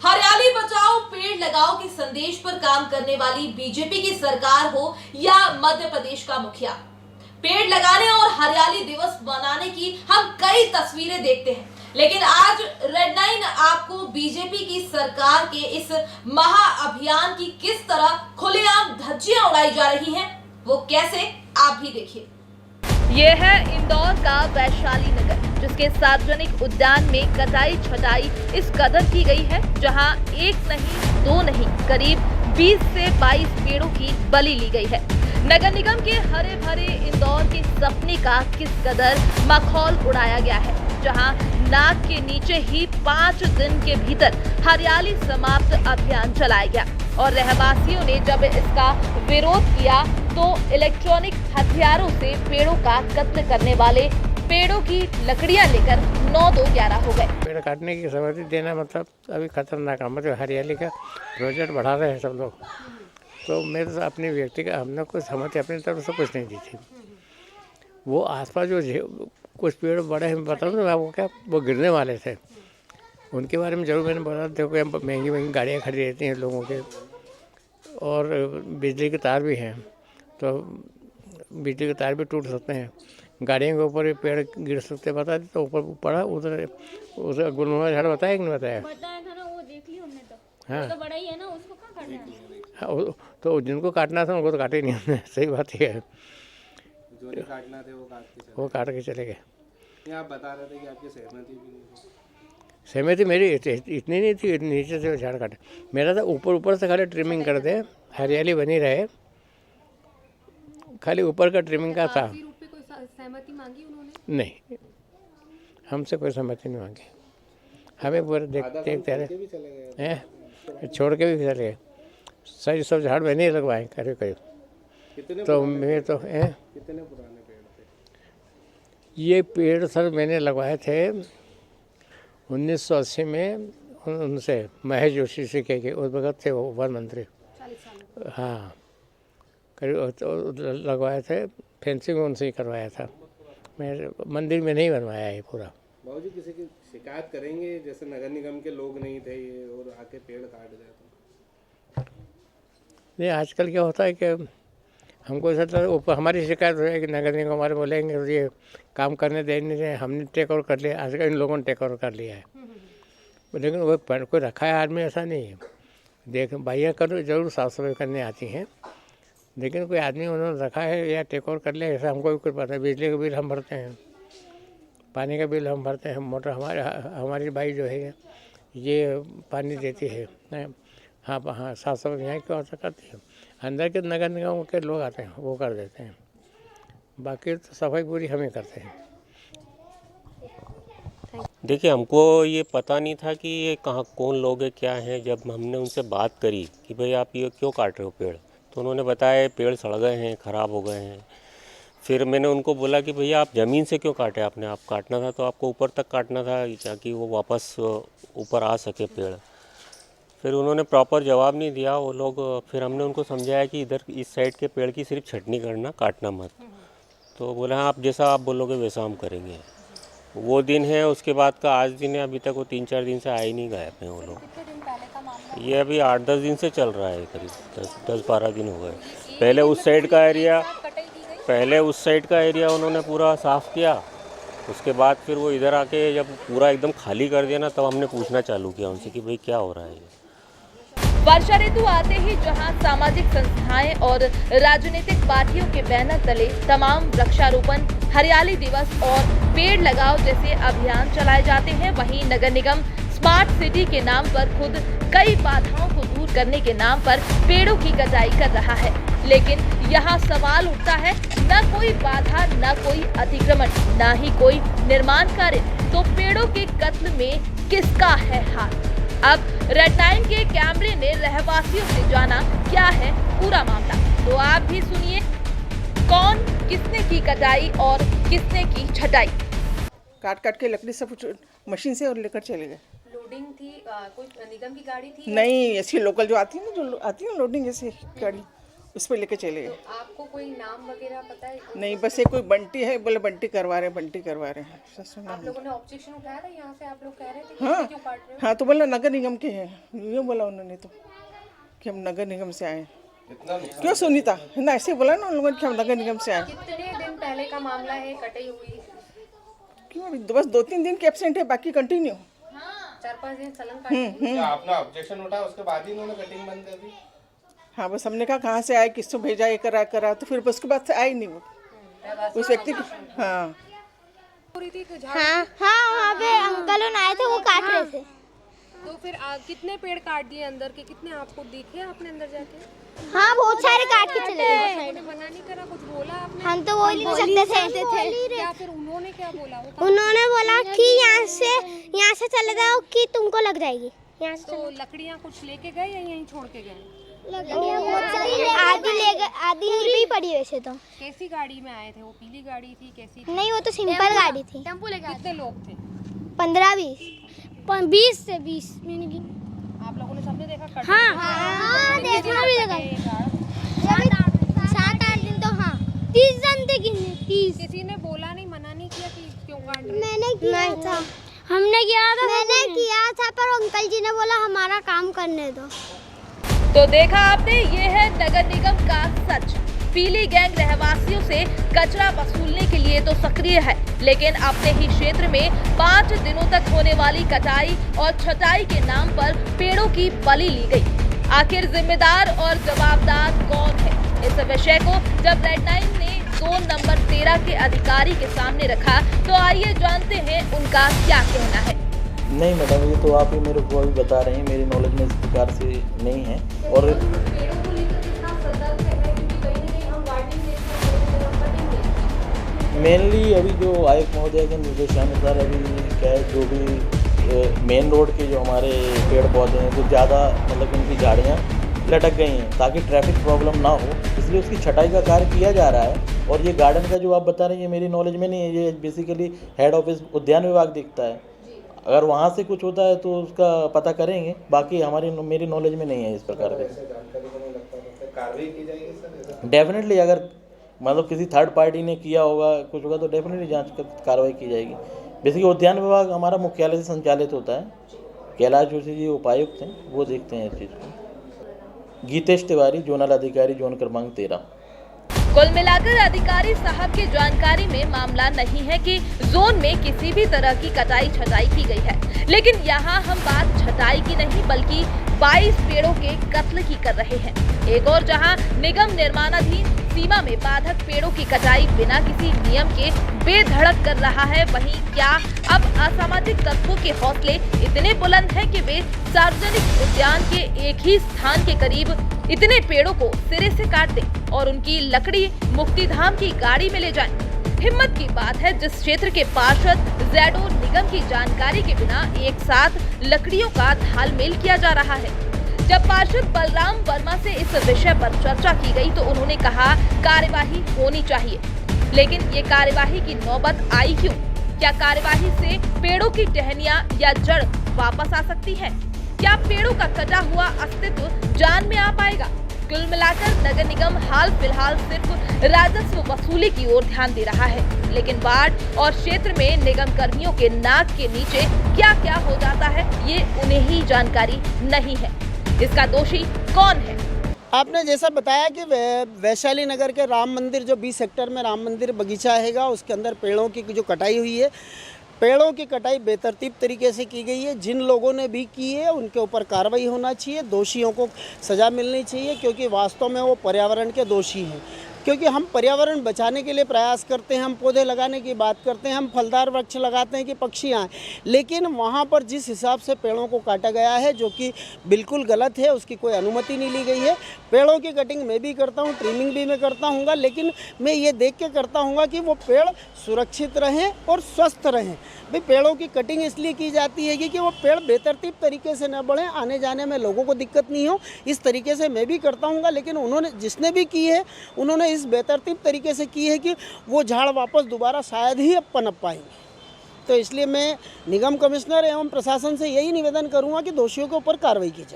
हरियाली बचाओ पेड़ लगाओ के संदेश पर काम करने वाली बीजेपी की सरकार हो या मध्य प्रदेश का मुखिया, पेड़ लगाने और हरियाली दिवस मनाने की हम कई तस्वीरें देखते हैं, लेकिन आज रेड 9 आपको बीजेपी की सरकार के इस महा अभियान की किस तरह खुलेआम धज्जियां उड़ाई जा रही हैं, वो कैसे आप भी देखिए। ये है इंदौर का वैशाली नगर, जिसके सार्वजनिक उद्यान में कटाई छटाई इस कदर की गई है, जहां एक नहीं दो नहीं करीब 20 से 22 पेड़ों की बलि ली गई है। नगर निगम के हरे भरे इंदौर के सपने का किस कदर मखौल उड़ाया गया है, जहां नाक के नीचे ही 5 दिन के भीतर हरियाली समाप्त अभियान चलाया गया और रहवासियों ने जब इसका विरोध किया तो इलेक्ट्रॉनिक हथियारों से पेड़ों का कत्ल करने वाले पेड़ों की लकड़ियां लेकर 9-2-11 हो गए। पेड़ काटने की सहमति देना मतलब अभी खतरनाक है, मतलब हरियाली का प्रोजेक्ट बढ़ा रहे हैं सब लोग। तो मैं तो अपनी व्यक्ति का हमने कुछ सहमति अपनी तरफ से कुछ नहीं दी थी। वो आसपास जो कुछ पेड़ बड़े हैं, बताऊँ ना वो क्या, वो गिरने वाले थे, उनके बारे में जरूर मैंने बोला। देखो महंगी महंगी गाड़ियाँ खड़ी रहती हैं लोगों के, और बिजली के तार भी हैं, तो बिजली के तार भी टूट सकते हैं, गाड़ियों के ऊपर भी पेड़ गिर सकते हैं। बता दी तो ऊपर पड़ा उधर गुलमोहर झाड़ बताया कि नहीं बताया? बताया था ना, वो देख ली हमने तो। हाँ वो तो बड़ा ही है ना, उसको कहाँ काटना है? हाँ, तो जिनको काटना था उनको तो काटे नहीं हमने। सही बात ही है, जो नहीं काटना थे वो काट के चले गए। ये आप बता रहे थे कि आपकी सहमति भी नहीं थी। सहमति मेरी इतनी नहीं थी, नीचे से झाड़ काटे। मेरा तो ऊपर से खाली ट्रिमिंग कर दे, हरियाली बनी रहे, खाली ऊपर का ट्रिमिंग का था। सहमति मांगी उन्होंने? नहीं, हमसे कोई सहमति नहीं मांगी। हमें पूरे देखते रहे हैं, छोड़ के भी चले गए। सही सब झाड़ मैंने लगवाए करीब करीब। तो मैं तो कितने पुराने पेड़ थे ये पेड़ सर मैंने लगवाए थे 1980 में, उनसे महेश जोशी से कह के, उस वक्त थे वो वन मंत्री। 40 साल। हाँ, करीब तो लगवाए थे, फेंसिंग उनसे ही करवाया था। मैं मंदिर में नहीं बनवाया है पूरा। बाबूजी किसी की शिकायत करेंगे, जैसे नगर निगम के लोग नहीं थे ये और आके पेड़ काट दिया तो? नहीं, आजकल क्या होता है कि हमको ऐसा लगता है ऊपर हमारी शिकायत हो कि नगर निगम हमारे बोलेंगे तो ये काम करने दे नहीं रहे, हमने टेक ओवर कर लिया। आजकल इन लोगों ने टेक ओवर कर लिया है, लेकिन वो कोई रखा है आदमी ऐसा नहीं है। देख भैया करो जरूर साफ सफाई करने आती हैं, लेकिन कोई आदमी उन्होंने रखा है या टेक ओवर कर लिया ऐसा हमको भी कुछ पता है। बिजली का बिल हम भरते हैं, पानी का बिल हम भरते हैं, मोटर हमारी बाई जो है ये पानी देती है। हाँ हाँ, साफ सफाई यहाँ क्यों ऐसा करती है, अंदर के नगर निगम के लोग आते हैं वो कर देते हैं, बाकी तो सफाई पूरी हम ही करते हैं। देखिए, हमको ये पता नहीं था कि ये कहाँ कौन लोग हैं क्या हैं। जब हमने उनसे बात करी कि भाई आप ये क्यों काट रहे हो पेड़, तो उन्होंने बताया पेड़ सड़ गए हैं, ख़राब हो गए हैं। फिर मैंने उनको बोला कि भैया आप ज़मीन से क्यों काटे, आपने आप काटना था तो आपको ऊपर तक काटना था ताकि वो वापस ऊपर आ सके पेड़। फिर उन्होंने प्रॉपर जवाब नहीं दिया वो लोग। फिर हमने उनको समझाया कि इधर इस साइड के पेड़ की सिर्फ छटनी करना, काटना मत। तो बोला हाँ, आप जैसा आप बोलोगे वैसा हम करेंगे। वो दिन है, उसके बाद का आज दिन है, अभी तक वो 3-4 दिन से आए नहीं, गायब हैं वो लोग। कितने दिन पहले का मामला? ये अभी 8-10 दिन से चल रहा है, करीब 10-12 दिन हो गए। पहले उस साइड का एरिया उन्होंने पूरा साफ़ किया, उसके बाद फिर वो इधर आके जब पूरा एकदम खाली कर दिया ना, तब हमने पूछना चालू किया उनसे कि भाई क्या हो रहा है। वर्षा ऋतु आते ही जहां सामाजिक संस्थाएं और राजनीतिक पार्टियों के बैनर तले तमाम वृक्षारोपण, हरियाली दिवस और पेड़ लगाओ जैसे अभियान चलाए जाते हैं, वहीं नगर निगम स्मार्ट सिटी के नाम पर खुद कई बाधाओं को दूर करने के नाम पर पेड़ों की कटाई कर रहा है। लेकिन यहाँ सवाल उठता है, न कोई बाधा, न कोई अतिक्रमण, न ही कोई निर्माण कार्य, तो पेड़ों के कत्ल में किसका है हाथ? अब रेड 9 के कैमरे ने रहवासियों से जाना क्या है पूरा मामला, तो आप भी सुनिए कौन किसने की कटाई और किसने की छटाई। काट के लकड़ी सब मशीन से और लेकर चले गए। लोडिंग थी, कोई निगम की गाड़ी थी? नहीं, ऐसी लोकल जो आती है ना, लोडिंग जैसी गाड़ी, उस पर लेके चले गए। तो आपको कोई नाम वगैरह पता है? नहीं, बस ये कोई बंटी है, बोले बंटी करवा रहे हैं। आप लोगों ने ऑब्जेक्शन उठाया था यहाँ से? आप लोग कह रहे थे कि हाँ क्यों काट रहे हो? हाँ, तो बोला नगर निगम के हैं, ये बोला उन्होंने तो कि हम नगर निगम से आए। क्यों सुनीता है ना, ऐसे बोला ना उन लोगों ने कि हम नगर निगम से आए। कितने दिन पहले का मामला है? कटाई हुई क्यों अभी बस 2-3 दिन के एब्सेंट है, बाकी कंटिन्यू। 4-5 दिन सलन काटी। आपने ऑब्जेक्शन उठाया उसके बाद ही इन्होंने कटिंग बंद कर दी? हाँ, बस हमने कहा कहाँ से आए, किसको भेजा, ये करा, तो फिर उसके बाद से आए नहीं वो उस व्यक्ति को। हाँ हाँ, वहाँ पे अंकल आए थे, वो काट रहे थे। तो फिर कितने पेड़ काट दिए अंदर के? कितने आपको दिखे आपने अंदर जाके? हाँ, बहुत सारे काट के चले गए। उन्होंने मना नहीं करा? कुछ बोला आपने? हम तो बोल ही नहीं सकते थे। क्या फिर उन्होंने क्या बोला? वो उन्होंने बोला कि यहाँ से चले जाओ कि तुमको लग जाएगी। यहाँ से तो लकड़ियाँ कुछ लेके गए या यहीं छोड़ के गए? आधी ले गए, आधी भी पड़ी वैसे तो। कैसी गाड़ी में आए थे? वो पीली गाड़ी थी? कैसी थी? नहीं, वो तो सिंपल गाड़ी थी। कितने लोग थे? 15-20 से 20 मैंने की। आप लोगों ने सबने देखा? कट हाँ, देखना भी लगा। 7-8 दिन तो हाँ, 30 जन थे। 30। किसी ने बोला नहीं, मना नहीं किया कि क्यों काट रहे? मैंने किया था। हमने किया था पर अंकल जी ने बोला हमारा काम करने दो। तो देखा आपने, ये है नगर निगम का सच। पीली गैंग रहवासियों से कचरा वसूलने के लिए तो सक्रिय है, लेकिन अपने ही क्षेत्र में 5 दिनों तक होने वाली कटाई और छटाई के नाम पर पेड़ों की बलि ली गई। आखिर जिम्मेदार और जवाबदार कौन है? इस विषय को जब रेड 9 ने जोन नंबर 13 के अधिकारी के सामने रखा, तो आइए जानते हैं उनका क्या कहना है। नहीं मैडम, ये तो आप ही मेरे को अभी बता रहे हैं, मेरी नॉलेज में इस प्रकार से नहीं है। और मेनली अभी जो आयुक्त महोदय के निर्देशानुसार अभी क्या है, जो भी मेन रोड के जो हमारे पेड़ पौधे हैं तो ज़्यादा मतलब इनकी झाड़ियाँ लटक गई हैं ताकि ट्रैफिक प्रॉब्लम ना हो, इसलिए उसकी छटाई का कार्य किया जा रहा है। और ये गार्डन का जो आप बता रहे हैं ये मेरी नॉलेज में नहीं है, ये बेसिकली हेड ऑफिस उद्यान विभाग देखता है। अगर वहाँ से कुछ होता है तो उसका पता करेंगे, बाकी मेरी नॉलेज में नहीं है इस प्रकार का। कार्रवाई की जाएगी सर? डेफिनेटली अगर मतलब किसी थर्ड पार्टी ने किया होगा, कुछ होगा तो डेफिनेटली जांच कर कार्रवाई की जाएगी। बेसिकली उद्यान विभाग हमारा मुख्यालय से संचालित होता है, कैलाश जोशी जी उपायुक्त हैं, वो देखते हैं इस चीज़ को। गीतेश तिवारी, जोनल अधिकारी, जोन क्रमांक 13। कुल मिलाकर अधिकारी साहब की जानकारी में मामला नहीं है कि जोन में किसी भी तरह की कटाई छटाई की गई है, लेकिन यहाँ हम बात छटाई की नहीं बल्कि 22 पेड़ों के कत्ल की कर रहे हैं। एक और जहाँ निगम निर्माणाधीन सीमा में बाधक पेड़ों की कटाई बिना किसी नियम के बेधड़क कर रहा है, वहीं क्या अब असामाजिक तत्वों के हौसले इतने बुलंद हैं कि वे सार्वजनिक उद्यान के एक ही स्थान के करीब इतने पेड़ों को सिरे से काट दें और उनकी लकड़ी मुक्तिधाम की गाड़ी में ले जाएं। हिम्मत की बात है जिस क्षेत्र के पार्षद जैडो निगम की जानकारी के बिना एक साथ लकड़ियों का तालमेल किया जा रहा है। जब पार्षद बलराम वर्मा से इस विषय पर चर्चा की गई तो उन्होंने कहा कार्यवाही होनी चाहिए, लेकिन ये कार्यवाही की नौबत आई क्यों? क्या कार्यवाही से पेड़ों की टहनियां या जड़ वापस आ सकती है? क्या पेड़ों का कटा हुआ अस्तित्व जान में आ पाएगा? कुल मिलाकर नगर निगम हाल फिलहाल सिर्फ राजस्व वसूली की ओर ध्यान दे रहा है, लेकिन वार्ड और क्षेत्र में निगम कर्मियों के नाक के नीचे क्या क्या हो जाता है ये उन्हें ही जानकारी नहीं है। इसका दोषी कौन है? आपने जैसा बताया कि वैशाली नगर के राम मंदिर जो 20 सेक्टर में राम मंदिर बगीचा हैगा, उसके अंदर पेड़ों की जो कटाई हुई है, पेड़ों की कटाई बेतरतीब तरीके से की गई है। जिन लोगों ने भी की है उनके ऊपर कार्रवाई होना चाहिए, दोषियों को सज़ा मिलनी चाहिए, क्योंकि वास्तव में वो पर्यावरण के दोषी हैं। क्योंकि हम पर्यावरण बचाने के लिए प्रयास करते हैं, हम पौधे लगाने की बात करते हैं, हम फलदार वृक्ष लगाते हैं कि पक्षी आएँ, लेकिन वहाँ पर जिस हिसाब से पेड़ों को काटा गया है जो कि बिल्कुल गलत है, उसकी कोई अनुमति नहीं ली गई है। पेड़ों की कटिंग मैं भी करता हूँ, ट्रिमिंग भी मैं करता हूँगा, लेकिन मैं ये देख के करता हूँगा कि वो पेड़ सुरक्षित रहें और स्वस्थ रहें। भाई पेड़ों की कटिंग इसलिए की जाती है कि वो पेड़ बेतरतीब तरीके से न बढ़ें, आने जाने में लोगों को दिक्कत नहीं हो, इस तरीके से मैं भी करता हूँगा। लेकिन उन्होंने जिसने भी की है उन्होंने इस बेतरतीब तरीके से की है कि वो झाड़ वापस दोबारा शायद ही अब पनप पाएंगे। तो इसलिए मैं निगम कमिश्नर एवं प्रशासन से यही निवेदन करूँगा कि दोषियों के ऊपर कार्रवाई की जाए।